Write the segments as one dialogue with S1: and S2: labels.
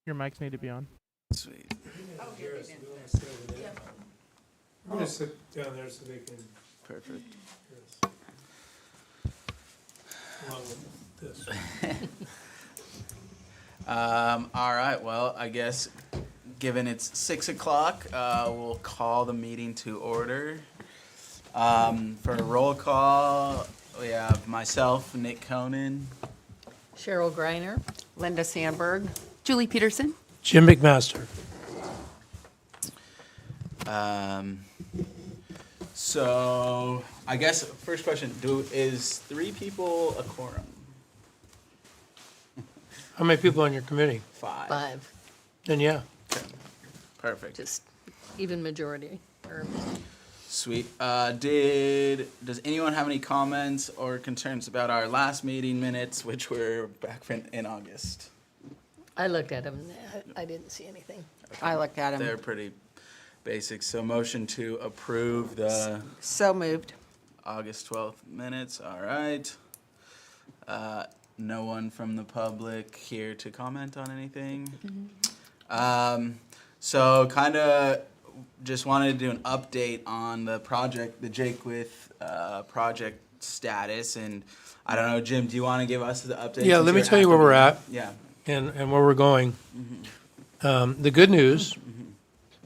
S1: Your mics need to be on.
S2: Sweet.
S3: I'm going to sit down there so they can
S2: Perfect.
S3: hear us. Along with this.
S2: All right. Well, I guess given it's 6 o'clock, we'll call the meeting to order. For a roll call, we have myself, Nick Conan.
S4: Cheryl Greiner.
S5: Linda Sandberg. Julie Peterson.
S3: Jim McMaster.
S2: So I guess first question: is 3 people a quorum?
S3: How many people on your committee?
S2: 5.
S4: 5,
S3: Then yeah.
S2: Perfect.
S4: just even majority. Or
S2: Sweet. Does anyone have any comments or concerns about our last meeting minutes, which were back in August?
S4: I looked at them, I didn't see anything.
S5: I looked at
S2: They're
S5: him.
S2: pretty basic. So motion to approve the
S5: So moved.
S2: August 12th minutes. All right. No one from the public here to comment on anything. So kind of just wanted to do an update on the project, the Jake with project status. And I don't know, Jim, do you want to give us the update?
S3: Yeah,
S2: since
S3: let me
S2: you're
S3: tell you where we're at
S2: Yeah.
S3: and where we're going. The good news,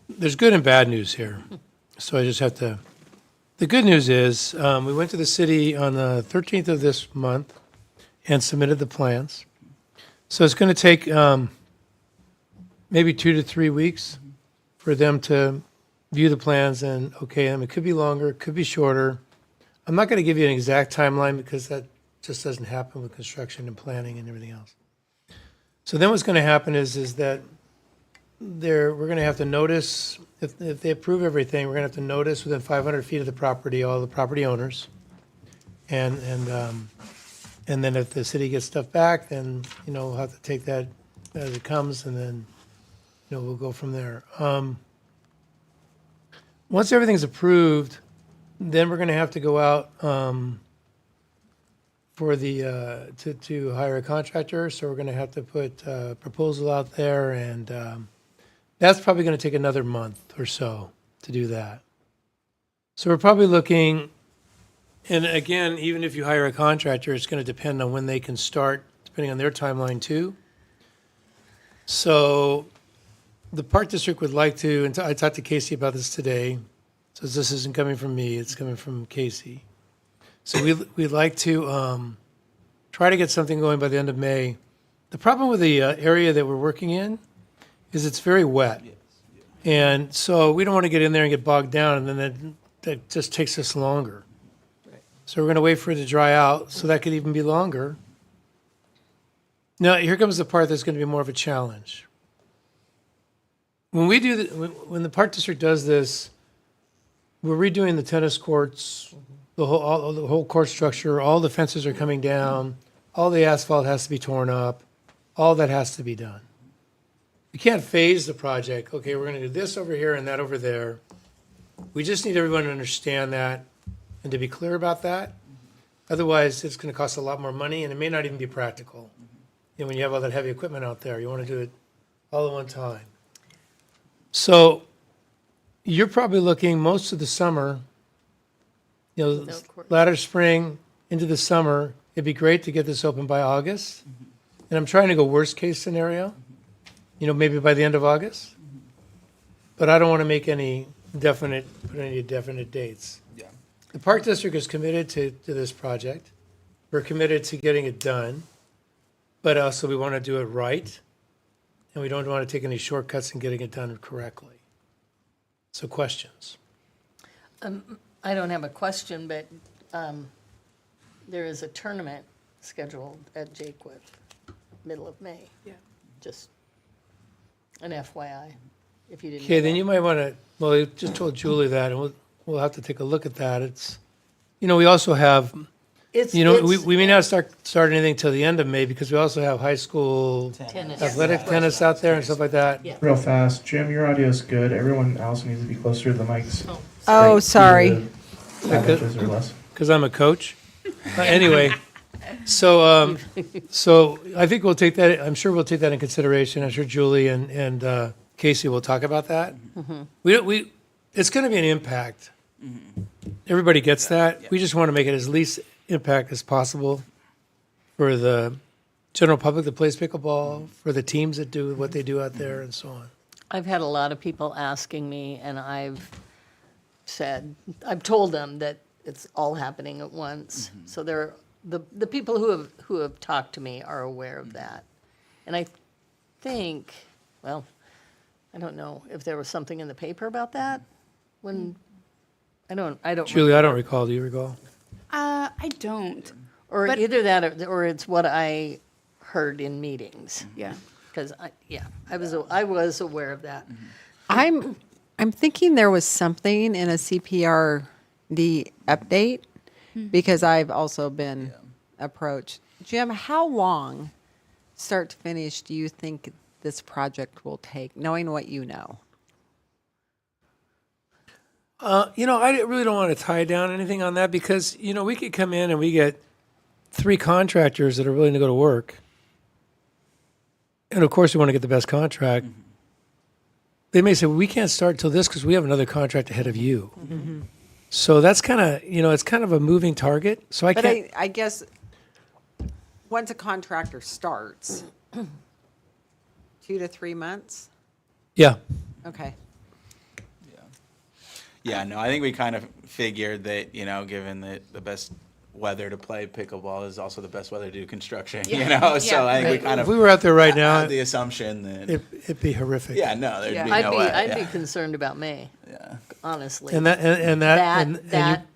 S3: there's good and bad news here. So I just have to, the good news is we went to the city on the 13th of this month and submitted the plans. So it's going to take maybe 2 to 3 weeks for them to view the plans and okay them. It could be longer, it could be shorter. I'm not going to give you an exact timeline because that just doesn't happen with construction and planning and everything else. So then what's going to happen is that we're going to have to notice, if they approve everything, we're going to have to notice within 500 feet of the property, all the property owners. And then if the city gets stuff back, then, we'll have to take that as it comes and then, we'll go from there. Once everything's approved, then we're going to have to go out for the to hire a contractor. So we're going to have to put a proposal out there, and that's probably going to take another month or so to do that. So we're probably looking, and again, even if you hire a contractor, it's going to depend on when they can start, depending on their timeline too. So the Park District would like to, and I talked to Casey about this today, so this isn't coming from me, it's coming from Casey. So we'd like to try to get something going by the end of May. The problem with the area that we're working in is it's very wet. And so we don't want to get in there and get bogged down, and then that just takes us longer. So we're going to wait for it to dry out, so that could even be longer. Now, here comes the part that's going to be more of a challenge. When we do when the Park District does this, we're redoing the tennis courts, the whole court structure, all the fences are coming down, all the asphalt has to be torn up, all that has to be done. We can't phase the project. Okay, we're going to do this over here and that over there. We just need everyone to understand that and to be clear about that. Otherwise, it's going to cost a lot more money, and it may not even be practical. When you have all that heavy equipment out there, you want to do it all at one time. So you're probably looking most of the summer,
S4: Without court.
S3: latter spring into the summer. It'd be great to get this open by August. And I'm trying to go worst case scenario, maybe by the end of August. But I don't want to make any definite dates.
S2: Yeah.
S3: The Park District is committed to this project. We're committed to getting it done, but also we want to do it right, and we don't want to take any shortcuts in getting it done correctly. So questions?
S4: I don't have a question, but there is a tournament scheduled at Jakewood, middle of May.
S5: Yeah.
S4: Just an FYI, if you didn't know
S3: Okay, then
S4: that.
S3: you might want to, well, I just told Julie that, and we'll have to take a look at that. It's, we also have, we may not start anything till the end of May because we also have high school
S4: Tennis.
S3: athletic tennis out there and stuff like that.
S4: Yeah.
S6: Real fast, Jim, your audio is good. Everyone else needs to be closer to the mics.
S5: Oh, sorry.
S6: Either 5 inches or less.
S3: Because I'm a coach. Anyway, So, so I think we'll take that, I'm sure we'll take that in consideration. I'm sure Julie and Casey will talk about that. It's going to be an impact. Everybody gets that. We just want to make it as least impact as possible for the general public that plays pickleball, for the teams that do what they do out there, and so on.
S4: I've had a lot of people asking me, and I've told them that it's all happening at once. So the people who have talked to me are aware of that. And I think, well, I don't know if there was something in the paper about that when, I don't.
S3: Julie, I don't recall. Do you recall?
S1: I don't.
S4: Or
S1: but-
S4: either that or it's what I heard in meetings.
S1: Yeah.
S4: Because, I was aware of that.
S5: I'm thinking there was something in a CPRD update because I've also been approached. Jim, how long, start to finish, do you think this project will take, knowing what you know?
S3: I really don't want to tie down anything on that because, we could come in and we get 3 contractors that are willing to go to work. And of course, we want to get the best contract. They may say, well, we can't start till this because we have another contract ahead of you. So that's kind of, it's kind of a moving target. So I
S5: But
S3: can't.
S5: I guess once a contractor starts, 2 to 3 months?
S3: Yeah.
S5: Okay.
S2: Yeah, no, I think we kind of figured that, given that the best weather to play pickleball is also the best weather to do construction, So I think we kind
S3: If
S2: of
S3: we were out there right now,
S2: had the assumption that,
S3: it'd be horrific.
S2: yeah, no, there'd
S1: Yeah.
S2: be no way.
S4: I'd be
S2: yeah.
S4: concerned about May,
S2: Yeah.
S4: honestly.
S3: And that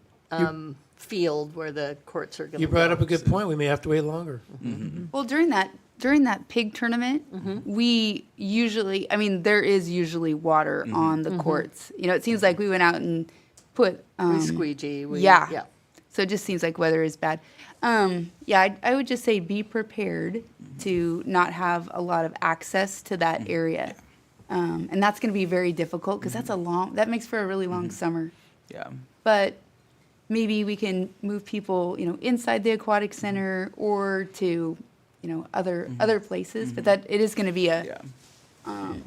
S4: Field where the courts are going to
S3: you brought up a good point. We may have to wait longer.
S1: Well, during that pig tournament, we usually, there is usually water on the courts. It seems like we went out and put,
S4: We squeegee.
S1: yeah. So it just seems like weather is bad. I would just say be prepared to not have a lot of access to that area. And that's going to be very difficult because that makes for a really long summer.
S2: Yeah.
S1: But maybe we can move people, inside the aquatic center or to, other places. But that it is going to be a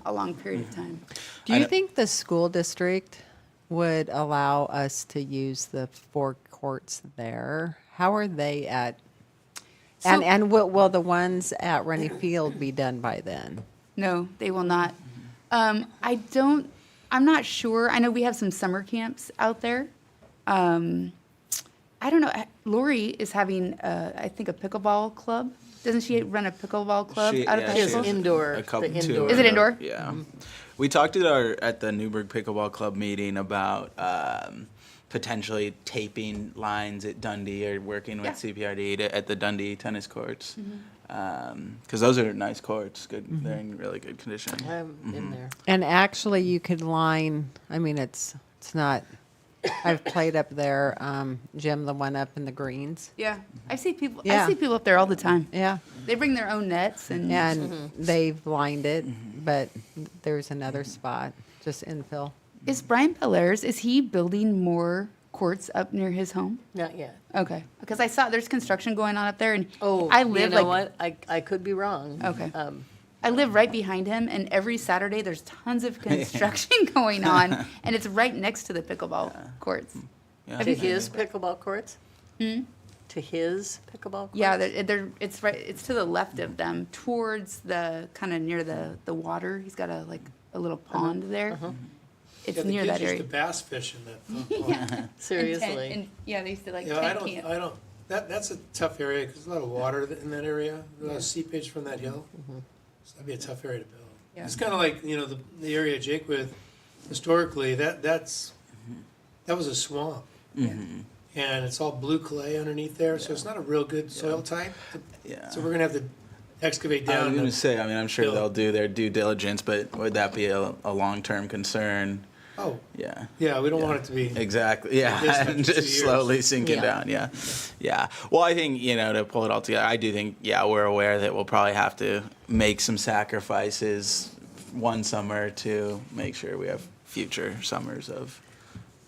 S1: long period of time.
S5: Do you think the school district would allow us to use the 4 courts there? How are they at?
S1: So-
S5: And will the ones at Rennie Field be done by then?
S1: No, they will not. I'm not sure. I know we have some summer camps out there. I don't know. Lori is having, I think, a pickleball club. Doesn't she run a pickleball club out of high
S2: she
S1: school?
S2: has
S4: Indoor,
S2: a couple,
S4: the
S2: two
S4: indoor.
S1: Is it indoor?
S2: Yeah. We talked at the Newberg Pickleball Club meeting about potentially taping lines at Dundee or working with CPRD at the Dundee tennis courts. Because those are nice courts. Good, they're in really good condition.
S4: I'm in there.
S5: And actually, you could line. It's not. I've played up there, Jim, the one up in the greens.
S1: Yeah, I see people.
S5: Yeah.
S1: I see people up there all the time.
S5: Yeah,
S1: They bring their own nets and
S5: and they've lined it, but there's another spot, just infill.
S1: Is Brian Belair's? Is he building more courts up near his home?
S4: Not yet.
S1: Okay, because I saw there's construction going on up there, and
S4: Oh,
S1: I live
S4: you know
S1: like
S4: what? I could be wrong.
S1: Okay. I live right behind him, and every Saturday there's tons of construction going on, and it's right next to the pickleball courts.
S2: Yeah.
S4: To his pickleball courts? To his pickleball courts?
S1: Yeah, it's right. It's to the left of them, towards the kind of near the water. He's got a little pond there. It's near that area.
S3: bass fish in that.
S1: Yeah.
S4: Seriously.
S1: And yeah, they used to like
S3: Yeah,
S1: tent camp.
S3: that's a tough area because there's a lot of water in that area, a lot of seepage from that hill. So that'd be a tough area to build.
S1: Yeah.
S3: It's kind of like, the area Jake with, historically, that was a swamp. And it's all blue clay underneath there, so it's not a real good soil type.
S2: Yeah.
S3: So we're gonna have to excavate
S2: I
S3: down.
S2: was going to say, I'm sure
S3: Bill.
S2: they'll do their due diligence, but would that be a long-term concern?
S3: Oh,
S2: Yeah.
S3: yeah, we don't want it to be.
S2: Exactly. Yeah.
S3: This
S2: And
S3: for 2
S2: just
S3: years.
S2: slowly sinking
S4: Yeah.
S2: down. Yeah. Yeah. Well, I think, to pull it all together, I do think, we're aware that we'll probably have to make some sacrifices one summer to make sure we have future summers of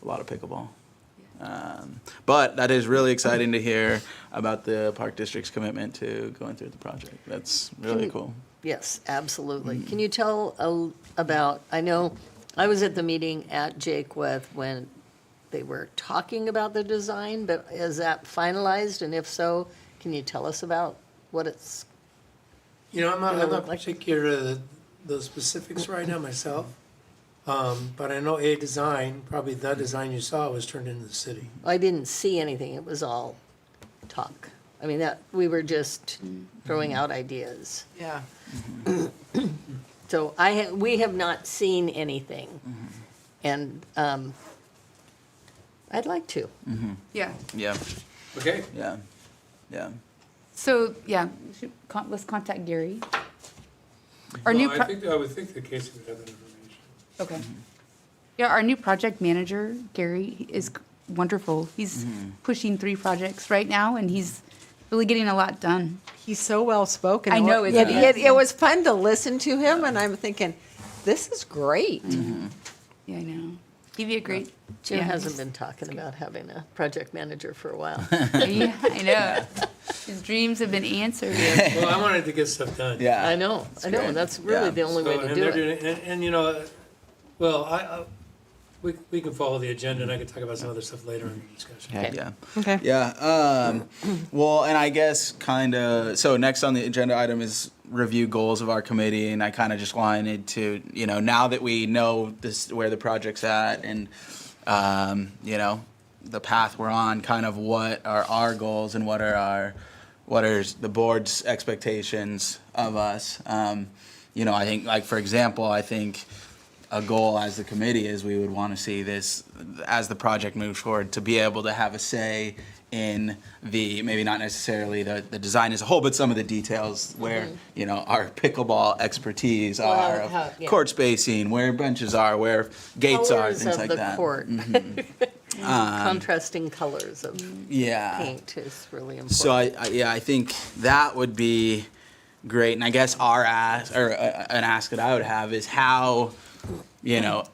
S2: a lot of pickleball. But that is really exciting to hear about the Park District's commitment to going through the project. That's really cool.
S4: Yes, absolutely. Can you tell about, I know I was at the meeting at Jakewith when they were talking about the design, but is that finalized? And if so, can you tell us about what it's,
S3: You know, I'm not
S4: like-
S3: particular to the specifics right now myself. But I know a design, probably the design you saw was turned into the city.
S4: I didn't see anything, it was all talk. I mean, that, we were just throwing out ideas.
S5: Yeah.
S4: So we have not seen anything. And I'd like to.
S1: Yeah.
S2: Yeah,
S3: Okay.
S2: yeah, yeah.
S1: So, yeah, let's contact Gary. Our new,
S3: I would think that Casey would have that information.
S1: okay. Yeah, our new project manager, Gary, is wonderful. He's pushing 3 projects right now, and he's really getting a lot done.
S5: He's so well spoken.
S1: I know, isn't he?
S5: It was fun to listen to him, and I'm thinking, this is great.
S1: Yeah, I know. He'd be a great.
S4: Jim
S1: yeah,
S4: hasn't been talking about having a project manager for a while.
S1: Yeah, I know. His dreams have been answered.
S3: Well, I wanted to get stuff done.
S2: Yeah.
S4: I know,
S2: great.
S4: and that's really
S2: Yeah.
S4: the only way
S3: So,
S4: to
S3: and
S4: do
S3: they're
S4: it.
S3: doing, and you know, well, we can follow the agenda, and I can talk about some other stuff later in the discussion.
S4: Okay.
S2: Yeah.
S5: Okay.
S2: Yeah. Well, and I guess kind of, so next on the agenda item is review goals of our committee. And I kind of just wanted to, you know, now that we know this, where the project's at and, you know, the path we're on, kind of what are our goals and what are the board's expectations of us. You know, I think, like, for example, I think a goal as the committee is we would want to see this, as the project moves forward, to be able to have a say in the, maybe not necessarily the design as a whole, but some of the details where, you know, our pickleball expertise are, of
S4: how- yeah.
S2: court spacing, where benches are, where gates are, things like that.
S4: Colors of the court. Contrasting colors of
S2: Yeah.
S4: paint is really important.
S2: So I think that would be great. And I guess our ask, or an ask that I would have is how, you know,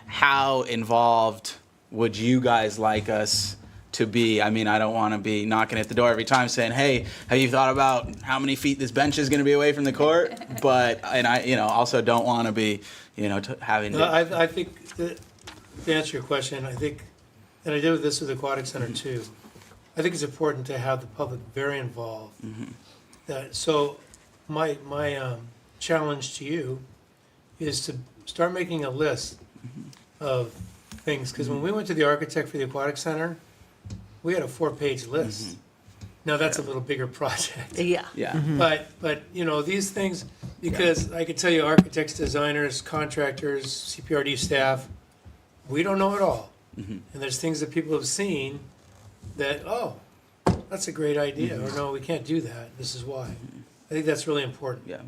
S2: how involved would you guys like us to be? I mean, I don't want to be knocking at the door every time saying, hey, have you thought about how many feet this bench is going to be away from the court? But, and I, you know, also don't want to be, you know, having
S3: No,
S2: to.
S3: I think, that, to answer your question, I think, and I did this with the Aquatic Center too, I think it's important to have the public very involved. So my challenge to you is to start making a list of things, because when we went to the architect for the Aquatic Center, we had a 4-page list. Now, that's a little bigger project.
S4: Yeah.
S2: Yeah.
S3: But, you know, these things, because I could tell you architects, designers, contractors, CPRD staff, we don't know it all. And there's things that people have seen that, oh, that's a great idea, or no, we can't do that, this is why. I think that's really important.
S2: Yeah.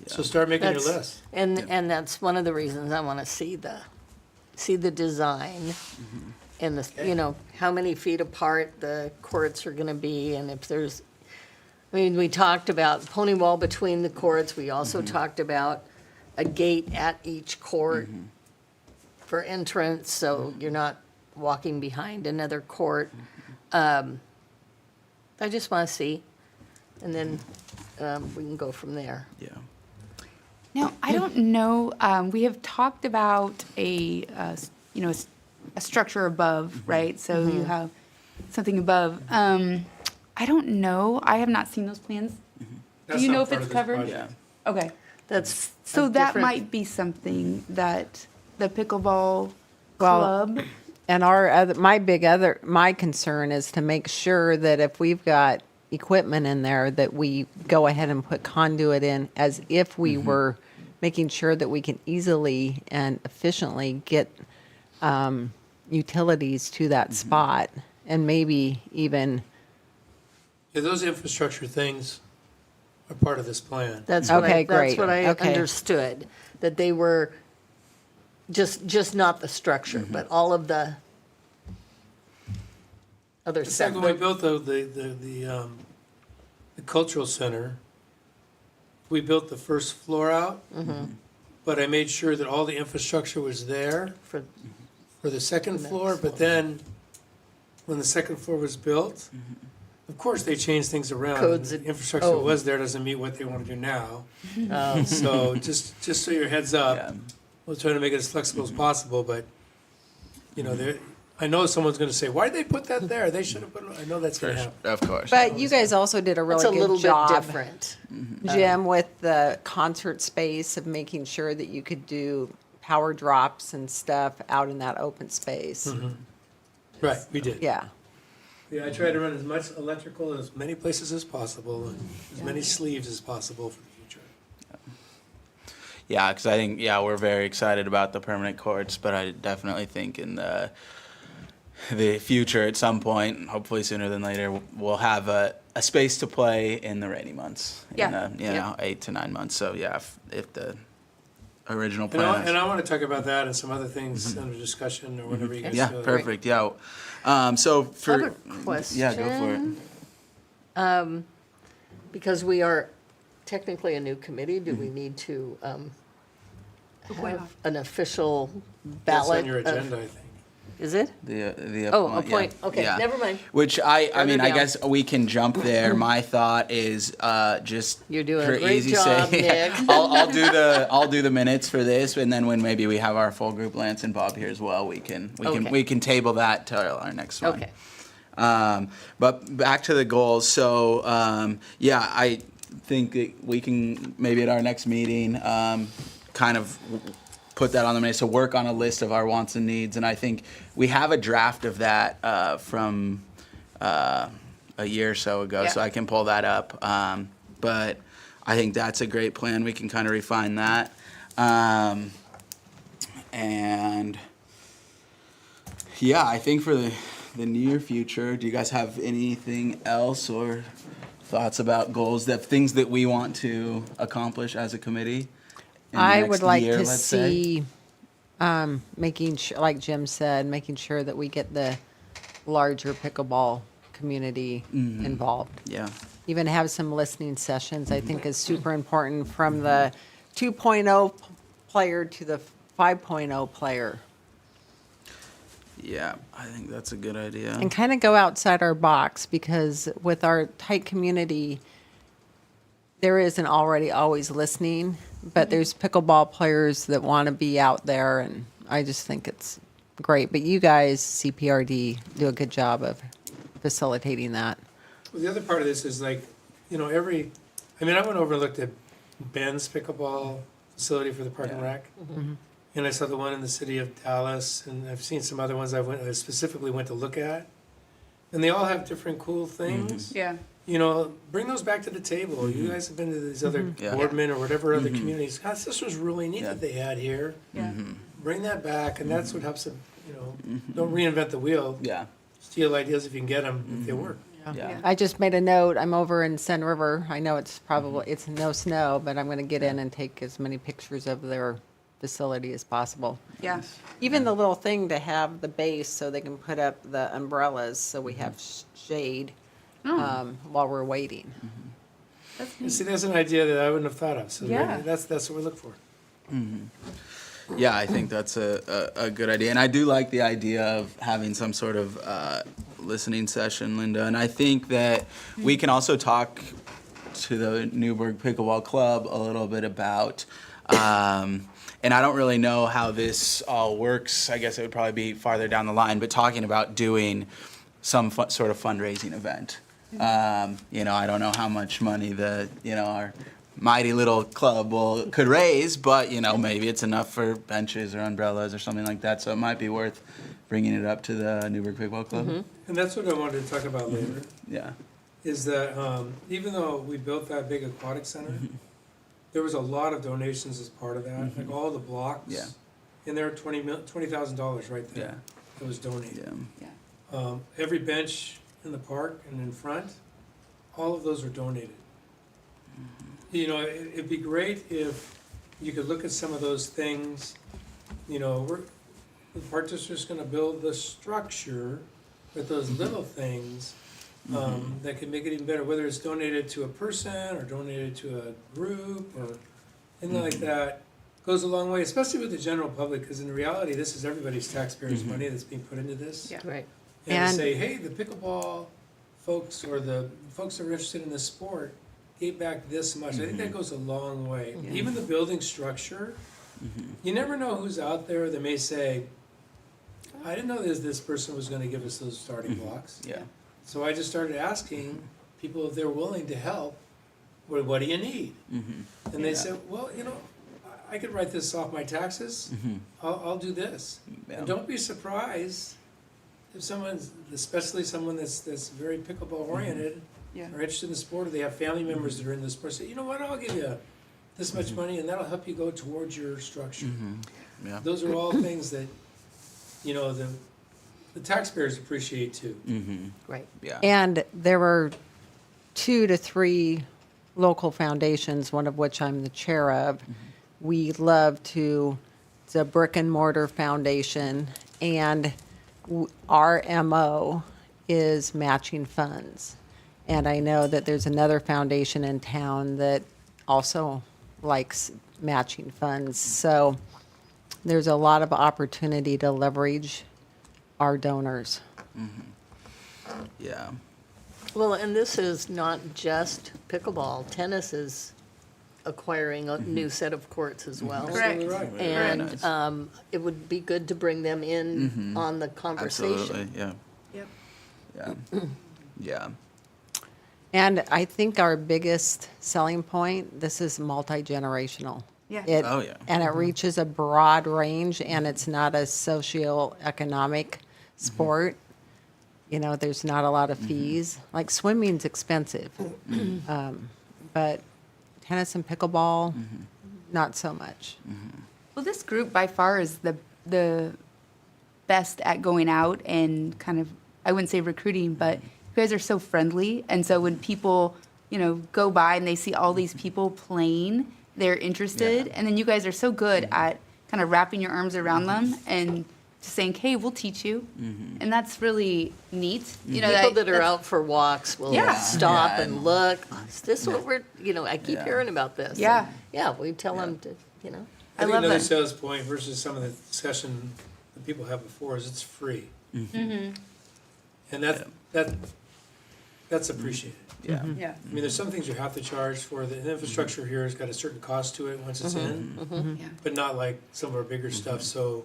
S3: So start making your
S4: That's-
S3: list.
S4: And that's one of the reasons I want to see the design and the, you know, how many feet apart the courts are going to be, and if there's, I mean, we talked about pony wall between the courts, we also talked about a gate at each court for entrance, so you're not walking behind another court. I just want to see, and then we can go from there.
S2: Yeah.
S1: Now, I don't know, we have talked about you know, a structure above, right? So you have something above. I don't know, I have not seen those plans. Do you know if it's covered?
S2: Yeah.
S1: Okay,
S4: That's
S1: so
S4: a
S1: that
S4: different-
S1: might be something that the pickleball
S5: Well,
S1: club,
S5: And my concern is to make sure that if we've got equipment in there, that we go ahead and put conduit in as if we were making sure that we can easily and efficiently get utilities to that spot, and maybe even,
S3: Yeah, those infrastructure things are part of this plan.
S4: That's what
S5: Okay,
S4: I, that's
S5: great.
S4: what I
S5: Okay.
S4: understood, that they were just not the structure, but all of the other
S3: It's like
S4: stuff.
S3: when we built the cultural center, we built the first floor out, but I made sure that all the infrastructure was there
S4: For,
S3: for the second floor, but then when the second floor was built, of course, they changed things around.
S4: Codes
S3: The
S4: and-
S3: infrastructure
S4: oh.
S3: was there doesn't meet what they want to do now.
S4: Oh,
S3: So just so your heads up,
S2: Yeah.
S3: we'll try to make it as flexible as possible, but, I know someone's gonna say, why did they put that there? They should have put it, I know that's gonna happen.
S2: Of course.
S5: But you guys also did a
S4: it's
S5: really
S4: a little
S5: good
S4: bit
S5: job,
S4: different.
S5: Jim, with the concert space of making sure that you could do power drops and stuff out in that open space.
S3: Right, we did.
S5: Yeah.
S3: Yeah, I try to run as much electrical in as many places as possible, and as many sleeves as possible for the future.
S2: Yeah, because I think, we're very excited about the permanent courts, but I definitely think in the future at some point, hopefully sooner than later, we'll have a space to play in the rainy months.
S1: Yeah.
S2: In the, 8 to 9 months. So yeah, if the original
S3: And
S2: plan is.
S3: I want to talk about that and some other things under discussion or whatever you guys
S2: Yeah,
S3: feel.
S2: perfect. Yeah. So for
S4: I have a question.
S2: Yeah, go for it.
S4: Because we are technically a new committee, do we need to have an official
S3: That's
S4: ballot?
S3: on your
S4: of-
S3: agenda, I think.
S4: Is it?
S2: The
S4: Oh,
S2: appoint-
S4: appoint,
S2: yeah,
S4: okay,
S2: yeah.
S4: never mind.
S2: Which I
S4: Further
S2: mean, I
S4: down.
S2: guess we can jump there. My thought is just
S4: You're doing
S2: for
S4: a great
S2: easy
S4: job,
S2: sake,
S4: Nick.
S2: I'll do the minutes for this, and then when maybe we have our full group, Lance and Bob here as well, we can
S4: Okay.
S2: table that till our next one.
S4: Okay.
S2: But back to the goals. So I think that we can maybe at our next meeting kind of put that on the minute. So work on a list of our wants and needs, and I think we have a draft of that from a year or so ago,
S1: Yeah.
S2: so I can pull that up. But I think that's a great plan. We can kind of refine that. And yeah, I think for the near future, do you guys have anything else or thoughts about goals, things that we want to accomplish as a committee? in the
S5: I
S2: next
S5: would like
S2: year,
S5: to
S2: let's say?
S5: see, making sure, like Jim said, making sure that we get the larger pickleball community involved.
S2: Yeah.
S5: Even have some listening sessions, I think is super important, from the 2.0 player to the 5.0 player.
S2: Yeah, I think that's a good idea.
S5: And kind of go outside our box, because with our tight community, there isn't already always listening, but there's pickleball players that want to be out there, and I just think it's great. But you guys, CPRD, do a good job of facilitating that.
S3: Well, the other part of this is like, I went over and looked at Ben's pickleball facility for the park and rec. And I saw the one in the city of Dallas, and I've seen some other ones I specifically went to look at. And they all have different cool things.
S1: Yeah.
S3: Bring those back to the table. You guys have been to these other
S2: Yeah.
S3: boardmen or whatever other communities. Gosh, this was really neat
S2: Yeah.
S3: that they had here.
S1: Yeah.
S3: Bring that back, and that's what helps them, don't reinvent the wheel.
S2: Yeah.
S3: Steal ideas if you can get them, if they work.
S2: Yeah.
S5: I just made a note. I'm over in Sun River. I know it's probably, it's no snow, but I'm going to get in and take as many pictures of their facility as possible.
S1: Yeah.
S5: Even the little thing to have the base so they can put up the umbrellas so we have shade while we're waiting.
S1: That's
S3: You
S1: neat.
S3: see, that's an idea that I wouldn't have thought of, so
S1: Yeah.
S3: that's what we look for.
S2: Yeah, I think that's a good idea. And I do like the idea of having some sort of listening session, Linda. And I think that we can also talk to the Newberg Pickleball Club a little bit about, and I don't really know how this all works. I guess it would probably be farther down the line, but talking about doing some sort of fundraising event. I don't know how much money our mighty little club could raise, but maybe it's enough for benches or umbrellas or something like that. So it might be worth bringing it up to the Newberg Pickleball Club.
S3: And that's what I wanted to talk about later,
S2: Yeah.
S3: is that even though we built that big aquatic center, there was a lot of donations as part of that, like all the blocks.
S2: Yeah.
S3: And there are $20,000 right there that was donated.
S2: Yeah.
S3: Every bench in the park and in front, all of those were donated. It'd be great if you could look at some of those things. The park district's gonna build the structure, but those little things that can make it even better, whether it's donated to a person or donated to a group or anything like that, goes a long way, especially with the general public, because in reality, this is everybody's taxpayers' money that's being put into this.
S1: Yeah.
S4: Right.
S3: And
S5: And-
S3: to say, hey, the pickleball folks or the folks that are interested in this sport gave back this much. I think that goes a long way. Even the building structure, you never know who's out there that may say, I didn't know this person was gonna give us those starting blocks.
S2: Yeah.
S3: So I just started asking people if they're willing to help, what do you need? And they said, well, I could write this off my taxes, I'll do this.
S2: Yeah.
S3: And don't be surprised if someone's, especially someone that's very pickleball oriented,
S1: Yeah.
S3: are interested in the sport, or they have family members that are in the sport, say, you know what, I'll give you this much money and that'll help you go towards your structure.
S2: Yeah.
S3: Those are all things that, the taxpayers appreciate too.
S4: Right.
S2: Yeah.
S5: And there were 2 to 3 local foundations, one of which I'm the chair of. We love to, it's a brick and mortar foundation, and our MO is matching funds. And I know that there's another foundation in town that also likes matching funds. So there's a lot of opportunity to leverage our donors.
S2: Yeah.
S4: Well, and this is not just pickleball. Tennis is acquiring a new set of courts as well.
S1: Correct.
S3: Right.
S4: And
S2: nice.
S4: it would be good to bring them in on the conversation.
S2: Absolutely. Yeah.
S1: Yep.
S2: Yeah. Yeah.
S5: And I think our biggest selling point, this is multi-generational.
S1: Yeah.
S2: Oh, yeah.
S5: And it reaches a broad range, and it's not a socio-economic sport. There's not a lot of fees. Like swimming's expensive. But tennis and pickleball, not so much.
S1: Well, this group by far is the best at going out and kind of, I wouldn't say recruiting, but you guys are so friendly. And so when people, go by and they see all these people playing, they're interested.
S2: Yeah.
S1: And then you guys are so good at kind of wrapping your arms around them and just saying, hey, we'll teach you. And that's really neat.
S4: People that are
S1: that's-
S4: out for walks will
S1: Yeah.
S4: stop
S2: Yeah.
S4: and look. Is this what we're, I keep
S2: Yeah.
S4: hearing about this.
S1: Yeah.
S4: And, yeah, we tell them to,
S3: I
S1: I
S3: think
S1: love
S3: another
S1: that.
S3: sales point versus some of the discussion that people have before is it's free. And that's appreciated.
S2: Yeah.
S1: Yeah.
S3: I mean, there's some things you have to charge for. The infrastructure here has got a certain cost to it once it's in,
S1: Yeah.
S3: but not like some of our bigger stuff. So,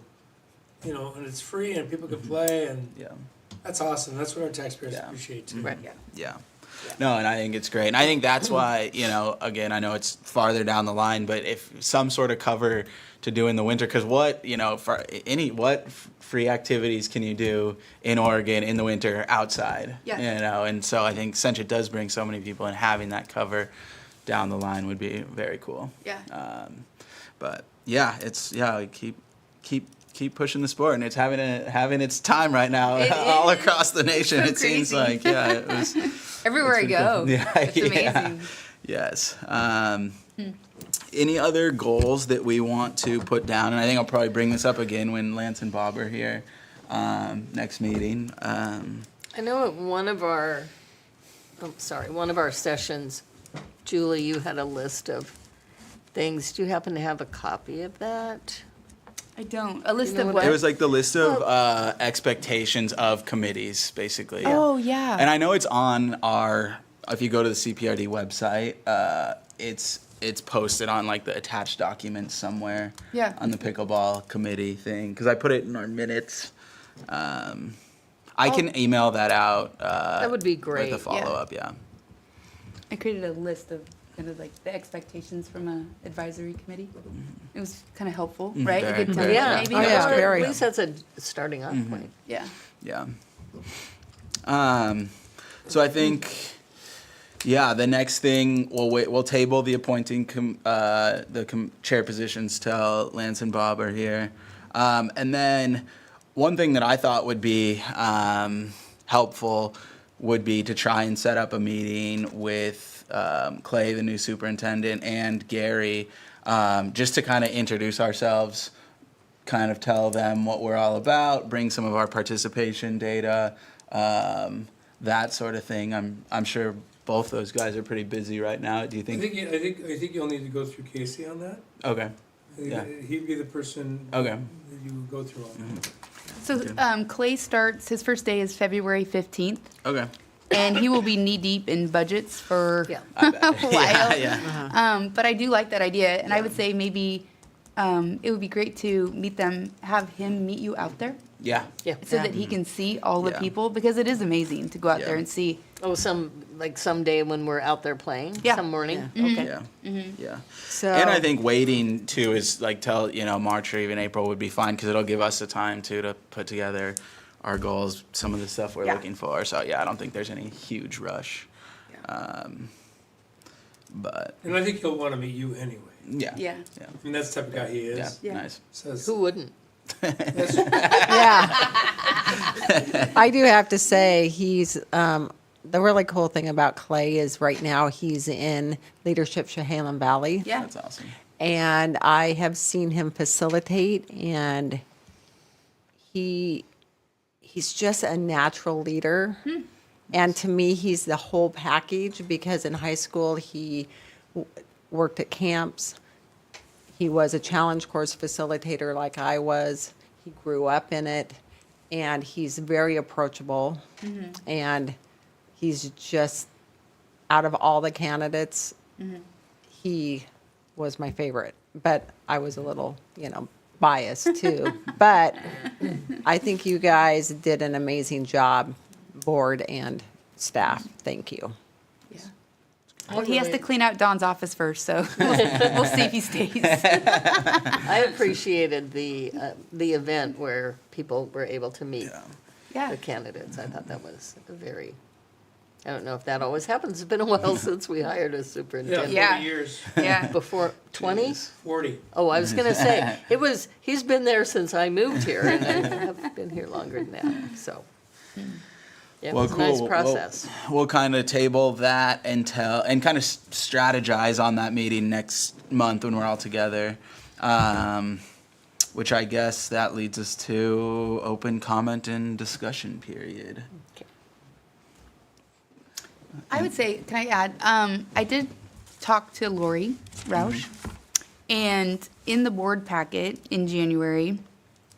S3: and it's free and people can play, and
S2: Yeah.
S3: that's awesome. That's what our taxpayers
S2: Yeah.
S3: appreciate too.
S4: Right.
S1: Yeah.
S2: Yeah. No, and I think it's great. And I think that's why, again, I know it's farther down the line, but if some sort of cover to do in the winter, because what free activities can you do in Oregon in the winter outside?
S1: Yeah.
S2: And so I think since it does bring so many people, and having that cover down the line would be very cool.
S1: Yeah.
S2: But yeah, keep pushing the sport, and it's having its time right now
S1: It
S2: all
S1: is.
S2: across the nation.
S1: So
S2: It seems
S1: crazy.
S2: like it was.
S1: Everywhere I
S2: It's been
S1: go.
S2: cool. Yeah,
S1: It's
S2: yeah.
S1: amazing.
S2: Yes. Any other goals that we want to put down? And I think I'll probably bring this up again when Lance and Bob are here next meeting.
S4: I know at one of our sessions, Julie, you had a list of things. Do you happen to have a copy of that?
S1: I don't. A list
S4: know
S1: of
S4: what
S1: what?
S2: It was like the list of expectations of committees, basically.
S1: Oh, yeah.
S2: And I know it's on if you go to the CPRD website, it's posted on like the attached documents somewhere.
S1: Yeah.
S2: On the pickleball committee thing, because I put it in our minutes. I can email that out.
S4: That would be great.
S2: With a follow-up, yeah.
S1: I created a list of kind of like the expectations from a advisory committee. It was kind of helpful, right?
S2: Very,
S1: A good
S2: very
S1: template,
S4: Yeah.
S1: maybe.
S5: Oh, yeah,
S4: Or
S5: very.
S4: At least that's a starting off point.
S1: Yeah.
S2: Yeah. So I think, the next thing we'll table the appointing chair positions till Lance and Bob are here, and then one thing that I thought would be helpful would be to try and set up a meeting with Clay, the new superintendent, and Gary, just to kind of introduce ourselves, kind of tell them what we're all about, bring some of our participation data, that sort of thing. I'm sure both those guys are pretty busy right now. Do you
S3: I
S2: think?
S3: think you'll need to go through Casey on that.
S2: Okay.
S3: I think
S2: Yeah.
S3: he'd be the person
S2: Okay.
S3: that you would go through on that.
S1: So Clay starts, his first day is February 15th,
S2: Okay.
S1: and he will be knee-deep in budgets for
S4: Yeah.
S1: a while.
S2: Yeah.
S1: But I do like that idea, and I would say maybe it would be great to meet them, have him meet you out there,
S2: Yeah.
S4: Yeah.
S1: so that he can see all the
S2: Yeah.
S1: people, because it is amazing to go out there
S2: Yeah.
S1: and see.
S4: Oh, someday when we're out there playing?
S1: Yeah.
S4: Some morning?
S5: Yeah.
S4: Okay.
S2: Yeah. Yeah.
S5: So
S2: And I think waiting too is like till, March or even April would be fine because it'll give us the time to put together our goals, some of the stuff we're
S1: Yeah.
S2: looking for. So yeah, I don't think there's any huge rush. But
S3: And I think he'll want to meet you anyway.
S2: yeah.
S1: Yeah.
S2: Yeah.
S3: I mean, that's the type of guy he
S2: Yeah.
S3: is.
S1: Yeah.
S2: Nice.
S3: So it's-
S4: Who wouldn't?
S5: yeah. I do have to say he's the really cool thing about Clay is right now he's in Leadership Chehalem Valley.
S1: Yeah.
S2: That's awesome.
S5: And I have seen him facilitate, and he's just a natural leader. And to me, he's the whole package because in high school he worked at camps. He was a challenge course facilitator like I was. He grew up in it, and he's very approachable. And he's just, out of all the candidates, he was my favorite. But I was a little, biased too. But I think you guys did an amazing job, board and staff. Thank you.
S1: Well, he has to clean out Don's office first, so we'll see if he stays.
S4: I appreciated the event where people were able to meet
S1: Yeah.
S4: the candidates. I thought that was I don't know if that always happens. It's been a while since we hired a
S3: Yeah,
S4: superintendent.
S1: 40
S3: years,
S1: Yeah.
S4: Before 20?
S3: 40.
S4: Oh, I was gonna say, he's been there since I moved here, and I have been here longer than that, so. Yeah, it
S2: Well,
S4: was a nice
S2: cool.
S4: process.
S2: We'll kind of table that and kind of strategize on that meeting next month when we're all together. Which I guess that leads us to open comment and discussion period.
S1: I would say, can I add? I did talk to Lori Roush, and in the board packet in January,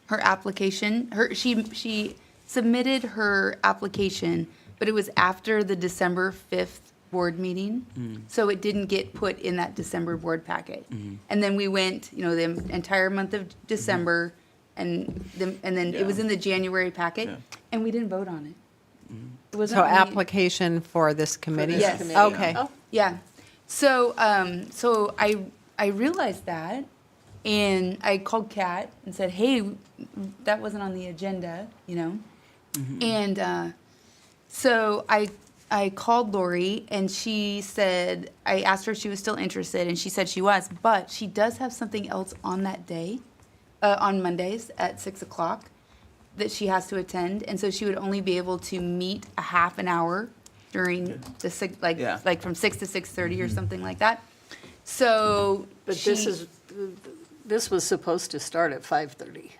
S1: her application, she submitted her application, but it was after the December 5th board meeting, so it didn't get put in that December board packet. And then we went, the entire month of December, and then it was in the January packet,
S2: Yeah.
S1: and we didn't vote on it. It wasn't
S5: So
S1: on the-
S5: application for this committee?
S1: Yes.
S4: Committee.
S5: Okay.
S4: Oh,
S1: Yeah. So I realized that, and I called Kat and said, "Hey, that wasn't on the agenda, And so I called Lori, and she said, I asked her if she was still interested, and she said she was, but she does have something else on that day, on Mondays at 6:00 that she has to attend, and so she would only be able to meet a half an hour during the
S2: Yeah.
S1: like from 6 to 6:30 or something like that. So,
S4: But this was supposed to start at 5:30,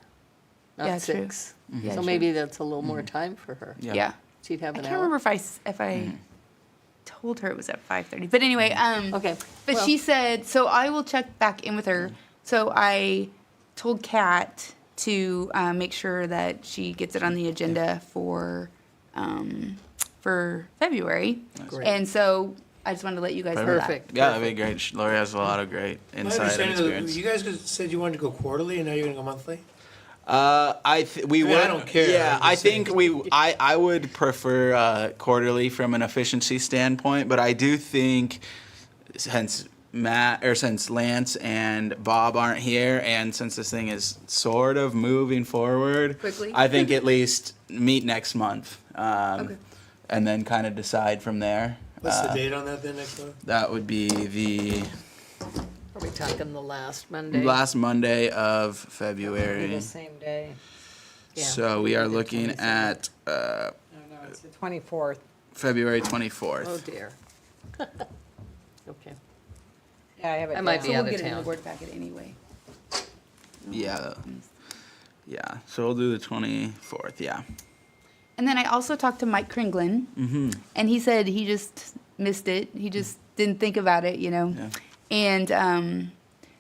S1: Yeah,
S4: not
S1: true.
S4: 6.
S1: Yeah,
S4: So
S1: true.
S4: maybe that's a little more time for her.
S1: yeah.
S4: She'd have
S1: I
S4: an
S1: can't
S4: hour.
S1: remember if I told her it was at 5:30, but anyway,
S4: Okay.
S1: But
S4: well,
S1: she said, so I will check back in with her. So I told Kat to make sure that she gets it on the agenda for February.
S4: Great.
S1: And so I just wanted to let you guys know that.
S4: Perfect.
S2: Yeah, that'd be great. Lori has a lot of great
S3: My
S2: insight and
S3: understanding
S2: experience.
S3: is you guys said you wanted to go quarterly, and now you're going to go monthly?
S2: We
S3: mean,
S2: would.
S3: I don't care.
S2: Yeah,
S3: I'm
S2: I
S3: just
S2: think
S3: saying.
S2: I would prefer quarterly from an efficiency standpoint, but I do think since Lance and Bob aren't here, and since this thing is sort of moving forward,
S1: Quickly.
S2: I think at least meet next month,
S1: Okay.
S2: and then kind of decide from there.
S3: What's the date on that then next month?
S2: That would be the
S4: Are we talking the last Monday?
S2: last Monday of
S5: It'll be
S2: February.
S5: the same day.
S4: Yeah.
S2: So we are looking at
S5: No, it's the 24th.
S2: February 24th.
S4: Oh, dear. Okay.
S5: Yeah, I have it
S4: I might
S5: down.
S1: So
S4: be
S1: we'll
S4: out of
S1: get it in the
S4: town.
S1: board packet anyway.
S2: Yeah. Yeah. So we'll do the 24th. Yeah.
S1: And then I also talked to Mike Kringlin, and he said he just missed it. He just didn't think about it,
S2: Yeah.
S1: And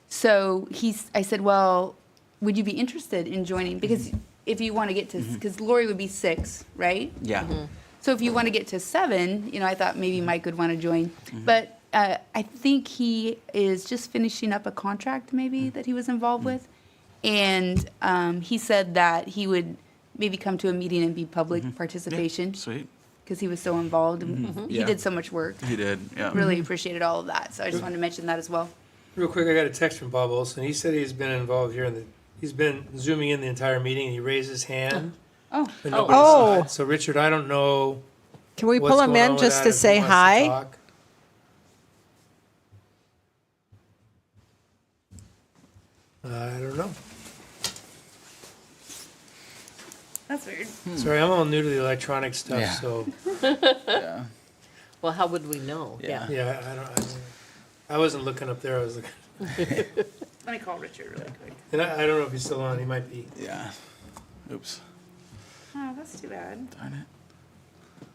S1: so I said, well, would you be interested in joining? Because if you want to get to, because Lori would be 6, right?
S2: Yeah.
S1: So if you want to get to 7, I thought maybe Mike would want to join. But I think he is just finishing up a contract maybe that he was involved with. And he said that he would maybe come to a meeting and be public participation
S2: Sweet.
S1: because he was so involved. And he
S2: Yeah.
S1: did so much work.
S2: He did. Yeah.
S1: Really appreciated all of that. So I just wanted to mention that as well.
S3: Real quick, I got a text from Bob Olson. He said he's been involved here he's been zooming in the entire meeting and he raised his hand.
S1: Oh,
S3: But nobody saw it. So Richard, I don't know
S5: Can we
S3: what's
S5: pull him
S3: going on
S5: in
S3: with
S5: just
S3: that,
S5: to
S3: if he
S5: say
S3: wants to
S5: hi?
S3: talk. I don't know.
S1: that's weird.
S3: Sorry, I'm all new to the electronic stuff,
S2: Yeah.
S3: so
S2: Yeah.
S4: Well, how would we know?
S2: Yeah.
S3: yeah, I wasn't looking up there. I was looking,
S1: Let me call Richard really quick.
S3: and I don't know if he's still on. He might be.
S2: Yeah. Oops.
S1: Oh, that's too bad.
S2: Darn it.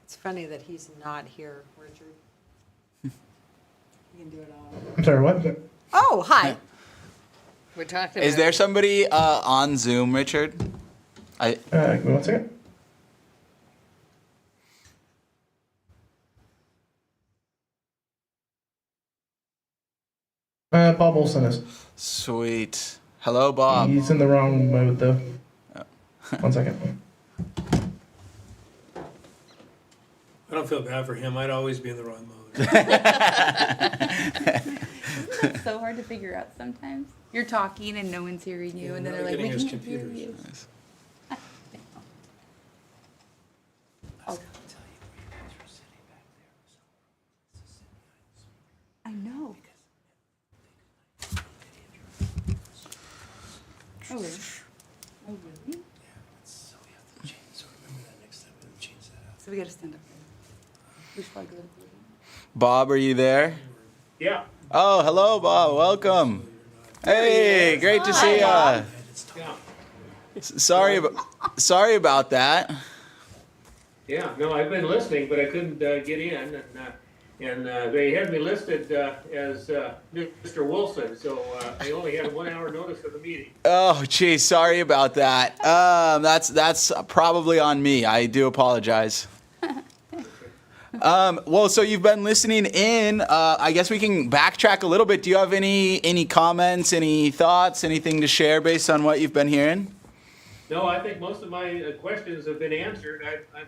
S5: It's funny that he's not here, Richard. You can do it all.
S6: I'm sorry, what?
S5: Oh, hi.
S4: We're talking
S2: Is
S4: about.
S2: there somebody on Zoom, Richard?
S6: Give me 1 second. Bob Olson is.
S2: Sweet. Hello, Bob.
S6: He's in the wrong mode though. 1 second.
S3: I don't feel bad for him. I'd always be in the wrong mode.
S1: Isn't that so hard to figure out sometimes? You're talking and no one's hearing you,
S3: Yeah,
S1: and then
S3: now
S1: they're like,
S3: they're
S1: we
S3: getting us
S1: can't hear
S3: computers.
S1: you.
S2: Nice.
S1: Oh. I know. Oh, really? Oh, really?
S3: So we have to change. So remember that next time we have to change that out.
S1: So we gotta stand up. We should probably go to the podium.
S2: Bob, are you there?
S7: Yeah,
S2: Oh, hello, Bob. Welcome. Hey, great to see ya.
S7: yeah,
S2: Sorry about that.
S7: yeah. No, I've been listening, but I couldn't get in, and they had me listed as Mr. Wilson, so I only had 1 hour notice of the meeting.
S2: Oh, geez, sorry about that. That's probably on me. I do apologize. Well, so you've been listening in. I guess we can backtrack a little bit. Do you have any comments, any thoughts, anything to share based on what you've been hearing?
S7: No, I think most of my questions have been answered. I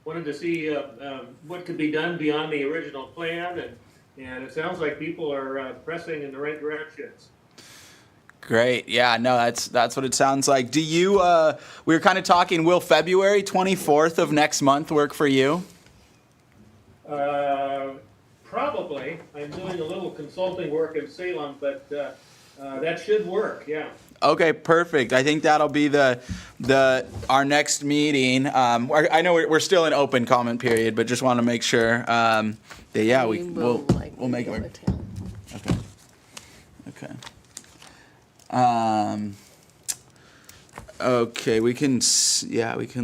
S7: wanted to see what could be done beyond the original plan, and it sounds like people are pressing in the right directions.
S2: Great. Yeah, no, that's what it sounds like. Do you, we were kind of talking, will February 24th of next month work for you?
S7: Probably. I'm doing a little consulting work in Salem, but that should work, yeah.
S2: Okay, perfect. I think that'll be our next meeting. I know we're still in open comment period, but just want to make sure that we'll make it work. Okay. Okay, we can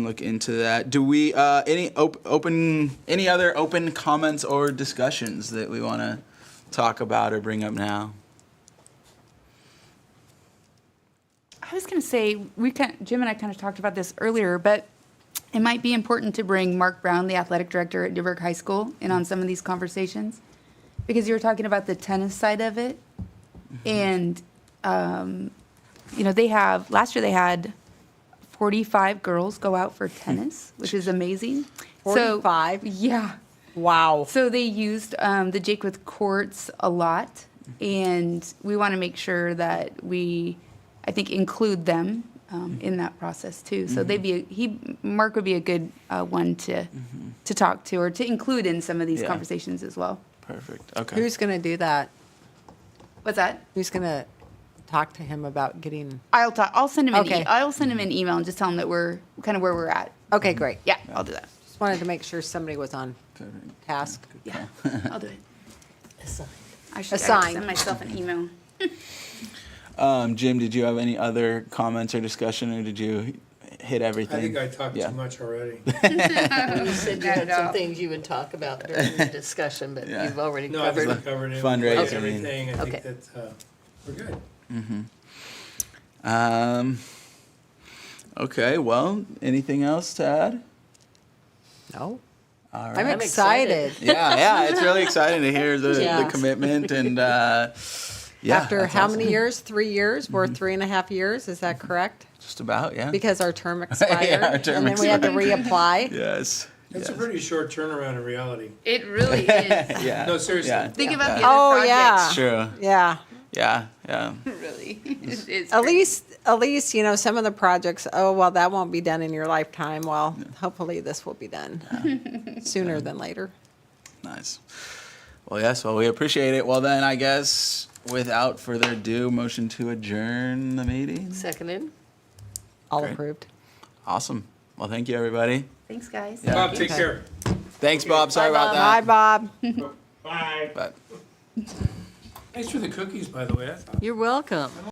S2: look into that. Do we any other open comments or discussions that we want to talk about or bring up now?
S1: I was going to say, Jim and I kind of talked about this earlier, but it might be important to bring Mark Brown, the athletic director at Newberg High School, in on some of these conversations, because you were talking about the tennis side of it, and last year they had 45 girls go out for tennis, which is amazing.
S5: 45?
S1: So, yeah.
S5: Wow.
S1: So they used the Jaquith courts a lot, and we want to make sure that we, I think, include them in that process too. So Mark would be a good one to talk to or to include in some of these
S2: Yeah.
S1: conversations as well.
S2: Perfect. Okay.
S5: Who's going to do that?
S1: What's that?
S5: Who's going to talk to him about getting?
S1: I'll send him
S5: Okay.
S1: I'll send him an email and just tell him that we're kind of where we're at.
S5: Okay, great.
S1: Yeah, I'll do that.
S5: Just wanted to make sure somebody was on task.
S1: Yeah, I'll do it. I should
S5: Assign.
S1: send myself an email.
S2: Jim, did you have any other comments or discussion, or did you hit everything?
S3: I think I talked
S2: Yeah.
S3: too much already.
S4: You said you had some things you would talk about during the discussion, but
S2: Yeah.
S4: you've already
S3: No, I
S4: covered.
S3: think we covered it.
S2: Fundraising.
S3: Everything. I
S4: Okay.
S3: think that we're good.
S2: Okay, well, anything else to add?
S5: No.
S2: All right.
S5: I'm
S4: I'm
S5: excited.
S2: Yeah, it's really exciting to hear the
S5: Yeah.
S2: commitment and yeah.
S5: After
S2: that's
S5: how
S2: awesome.
S5: many years? 3 years? We're 3.5 years. Is that correct?
S2: Just about, yeah.
S5: Because our term expired,
S2: our term
S5: and then we had to reapply.
S2: Yes.
S3: It's a
S2: yes.
S3: pretty short turnaround in reality.
S1: It really is.
S2: Yeah.
S3: No, seriously.
S2: Yeah.
S1: Think about the
S5: Oh,
S1: other
S5: yeah.
S1: projects.
S2: True.
S5: Yeah.
S2: Yeah.
S1: Really. It's
S5: At
S1: great.
S5: least, you know, some of the projects, oh, well, that won't be done in your lifetime. Well, hopefully this will be done sooner than later.
S2: Nice. Well, yes. Well, we appreciate it. Well, then, I guess without further ado, motion to adjourn the meeting.
S4: Seconded.
S5: All
S2: Great.
S5: approved.
S2: Awesome. Well, thank you, everybody.
S1: Thanks, guys.
S2: Yeah.
S3: Bob, take
S5: Okay.
S3: care.
S2: Thanks, Bob. Sorry about
S5: Bye,
S2: that.
S5: Bob.
S7: Bye.
S2: But
S3: Thanks for the cookies, by the way. I thought-
S4: You're welcome.